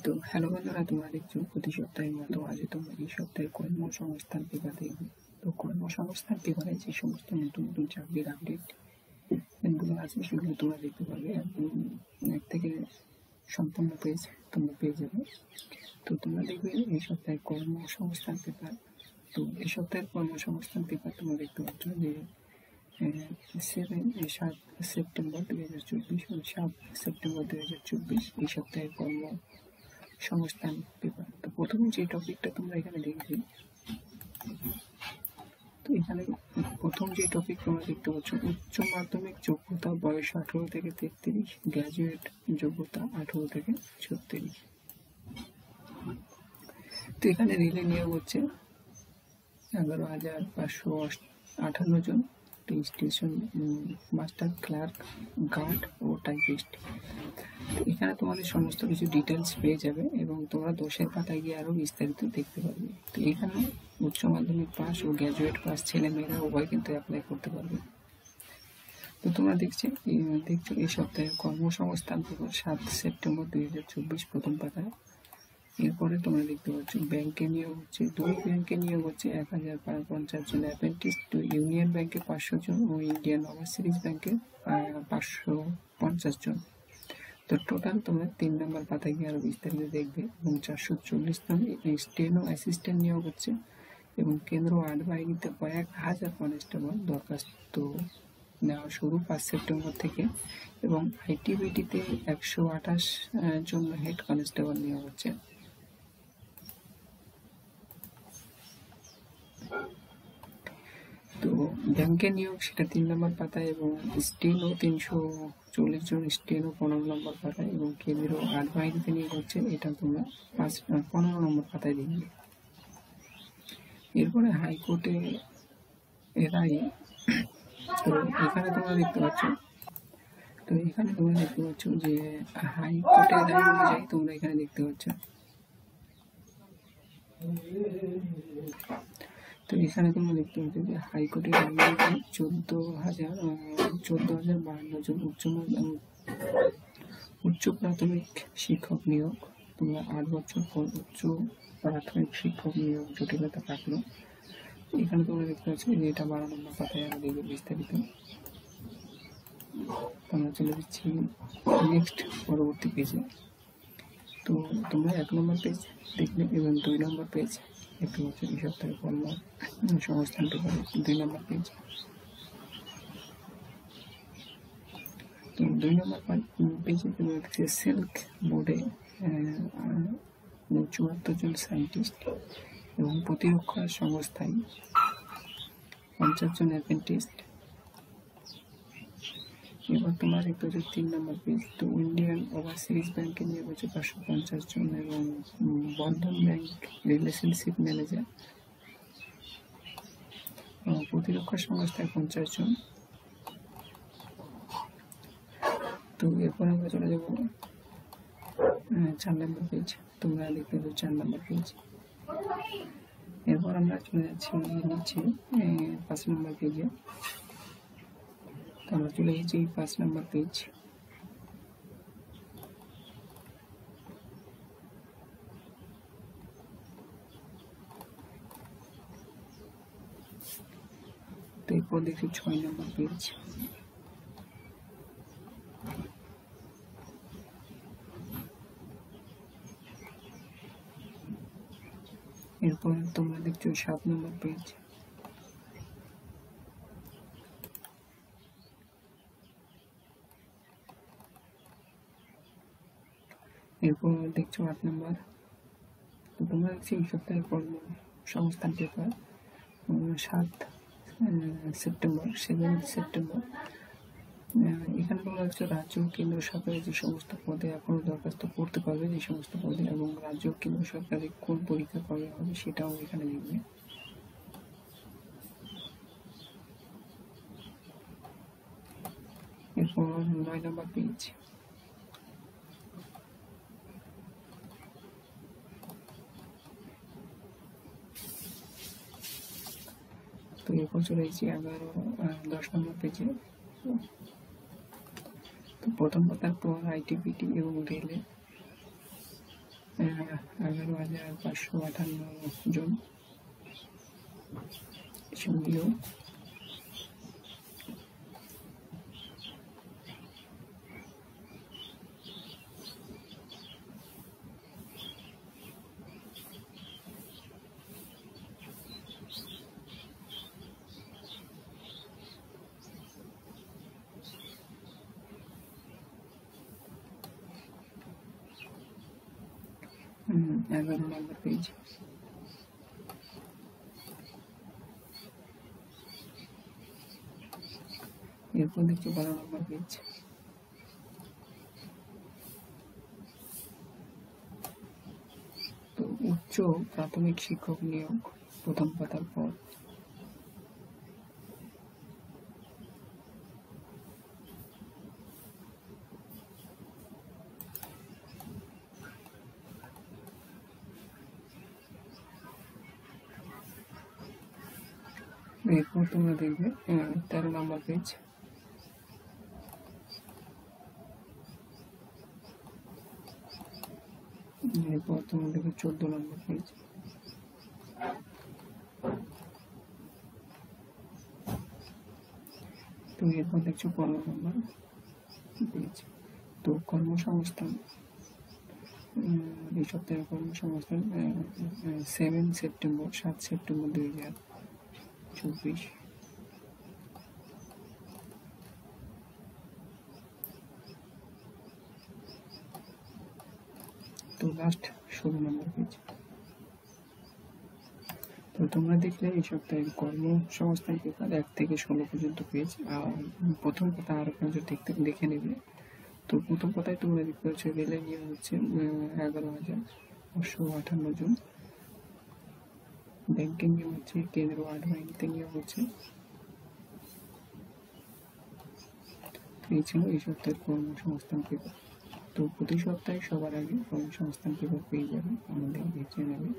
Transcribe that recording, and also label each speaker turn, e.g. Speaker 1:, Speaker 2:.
Speaker 1: তো হ্যালো বন্ধুরা, তোমরা দেখছো প্রতি সপ্তাহের মতো আজ তোমরা এই সপ্তাহে কর্মসংস্থান পেপার দেখবে। তো কর্মসংস্থান পেপারে যে সমস্ত নতুন নতুন চাকরির আপডেট গুলো আছে সেগুলো তোমরা দেখতে পারবে। এক থেকে সম্পূর্ণ পেজ তোমরা পেয়ে যাবে। তো তোমরা দেখবে এই সপ্তাহে কর্মসংস্থান পেপার। তো এই সপ্তাহের কর্মসংস্থান পেপার তোমরা দেখতে পাচ্ছ যে 7 সেপ্টেম্বর 2024 7 সেপ্টেম্বর 2024 এই সপ্তাহের কর্মসংস্থান পেপার। তো প্রথমে যে টপিকটা তোমরা এখানে দেখবে, তো এখানে প্রথম যে টপিক তোমরা দেখতে পাচ্ছ, উচ্চ মাধ্যমিক যোগ্যতা বয়স 18 থেকে 33, গ্র্যাজুয়েট যোগ্যতা 18 থেকে 36। তো এখানে রেলে নিয়োগ হচ্ছে 11,558 জন, স্টেশন মাস্টার, ক্লার্ক, গার্ড ও টাইপিস্ট। এখানে তোমাদের সমস্ত কিছু ডিটেলস পেয়ে যাবে এবং তোমরা 10-এর পাতায় গিয়ে আরো বিস্তারিত দেখতে পারবে। তো এখানে উচ্চ মাধ্যমিক পাস ও গ্র্যাজুয়েট পাস ছেলে মেয়েরা উভয় কিন্তু অ্যাপ্লাই করতে পারবে। তো তোমরা দেখছো এই সপ্তাহের কর্মসংস্থান পেপার 7 সেপ্টেম্বর 2024 প্রথম পাতায়। এরপরে তোমরা দেখতে পাচ্ছ ব্যাংকে নিয়োগ হচ্ছে, 2 ব্যাংকে নিয়োগ হচ্ছে 1050 জন অ্যাপ্রেন্টিস, তো ইউনিয়ন ব্যাংকে 500 জন ও ইন্ডিয়ান ওভারসিজ ব্যাংকে 550 জন। তো টোটাল তোমরা 3 নম্বর পাতায় গিয়ে আরো বিস্তারিত দেখবে। এবং 440 জন স্টেনো অ্যাসিস্ট্যান্ট নিয়োগ হচ্ছে এবং কেন্দ্র আট বাহিনীতে কয়েক হাজার কনস্টেবল দরখাস্ত নেওয়া শুরু 5 সেপ্টেম্বর থেকে। এবং আইটিবিটিতে 128 জন হেড কনস্টেবল নিয়োগ হচ্ছে। তো ব্যাংকে নিয়োগ সেটা 3 নম্বর পাতায়, এবং স্টেনো 340 জন স্টেনো 15 নম্বর পাতায়, এবং কেন্দ্রীয় আট বাহিনীতে নিয়োগ হচ্ছে, এটা তোমরা 15 নম্বর পাতায় দেখবে। এরপরে হাইকোর্টে রায়। তো এখানে তোমরা দেখতে পাচ্ছ যে হাইকোর্টের রায় অনুযায়ী তোমরা এখানে দেখতে পাচ্ছ। তো এখানে তোমরা দেখতে পাচ্ছ যে হাইকোর্টের রায় অনুযায়ী 14,052 জন উচ্চ প্রাথমিক শিক্ষক নিয়োগ। তোমরা 8 বছর পর উচ্চ প্রাথমিক শিক্ষক নিয়োগ জটিলতা কাটলো। এখানে তোমরা দেখতে পাচ্ছ যে এটা 12 নম্বর পাতায় আমরা দেখবো বিস্তারিত। আমরা চলে যাচ্ছি নেক্সট পরবর্তী পেজে। তো তোমরা 1 নম্বর পেজ দেখবে এবং 2 নম্বর পেজ দেখতে পাচ্ছ এই সপ্তাহে কর্মসংস্থান পেপার 2 নম্বর পেজ। তো 2 নম্বর পেজে তোমরা দেখছি সিল্ক বোর্ডে 74 জন সায়েন্টিস্ট এবং প্রতিরক্ষা সংস্থায় 50 জন অ্যাপ্রেন্টিস। এবার তোমরা দেখতে পাচ্ছ 3 নম্বর পেজ। তো ইন্ডিয়ান ওভারসিজ ব্যাংকে নিয়োগ হচ্ছে 550 জন এবং বন্ধন ব্যাংক রিলেশনশিপ ম্যানেজার, প্রতিরক্ষা সংস্থায় 50 জন। তো এরপর আমরা চলে যাব 4 নম্বর পেজ। তোমরা দেখতে পাচ্ছ 4 নম্বর পেজ। এরপর আমরা চলে যাচ্ছি নিচে 5 নম্বর পেজে। আমরা চলে গেছি 5 নম্বর পেজ। তো এরপর দেখছি 6 নম্বর পেজ। এরপর তোমরা দেখছো 7 নম্বর পেজ। এরপর দেখছো 8 নম্বর। তো তোমরা দেখছি এই সপ্তাহে কর্মসংস্থান পেপার 7 সেপ্টেম্বর। এখানে তোমরা দেখছো রাজ্য ও কেন্দ্র সরকারের যে সমস্ত পদে এখনো দরখাস্ত করতে পারবে, যে সমস্ত পদে, এবং রাজ্য ও কেন্দ্র সরকারের কোন পরীক্ষা কবে হবে সেটাও এখানে দেখবে। এরপর 9 নম্বর পেজ। তো এরপর চলে এসেছি 10 নম্বর পেজে। তো প্রথম পাতার পর আইটিবিটি এবং রেলে 11,558 জন সঙ্গীয়। एगारो नंबर पेज। एरपर देखছি 12 नंबर पेज। तो उच्च प्राथमिक शिक्षक नियोग प्रथम पातार पर এরপর তোমরা দেখবে 13 নম্বর পেজ। এরপর তোমরা দেখবে 14 নম্বর পেজ। তো এরপর দেখছো 15 নম্বর পেজ। তো কর্মসংস্থান, এই সপ্তাহের কর্মসংস্থান 7 সেপ্টেম্বর 2024। তো লাস্ট 16 নম্বর পেজ। তো তোমরা দেখলে এই সপ্তাহের কর্মসংস্থান পেপার 1 থেকে 16 পর্যন্ত পেজ। আর প্রথম কথা আরো নজর দেখে নেবে। তো প্রথম কথায় তোমরা দেখতে পাচ্ছ রেলে নিয়োগ হচ্ছে 11,558 জন। ব্যাংকিং নিয়োগ হচ্ছে কেন্দ্র 8 বাহিনীতে নিয়োগ হচ্ছে। এই ছিল এই সপ্তাহের কর্মসংস্থান পেপার। তো প্রতি সপ্তাহে সবার আগে কর্মসংস্থান পেপার পেয়ে যাবে আমাদের এই চ্যানেলে।